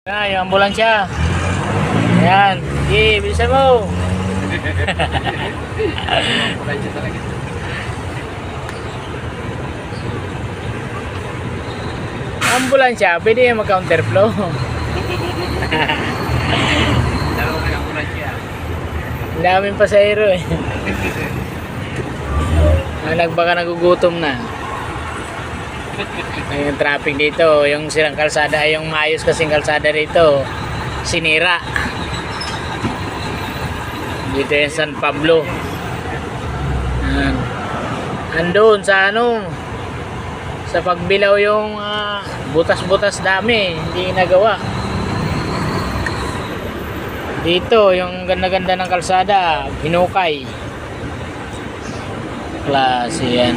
Yung ambulansya. Ayan. Sige, bilisan mo. Ambulansya talaga. Ambulansya, pwede yung mag-counterflow. Dalawa ka ng ambulansya. Ang daming pasahero eh. Baka nagugutom na. Yung traffic dito, yung sirang kalsada, yung maayos kasing kalsada dito, sinira. Dito yung San Pablo. Andun sa sa Pagbilao yung butas-butas dami, hindi nagawa. Dito yung ganda-ganda ng kalsada, hinukay. Klase yan.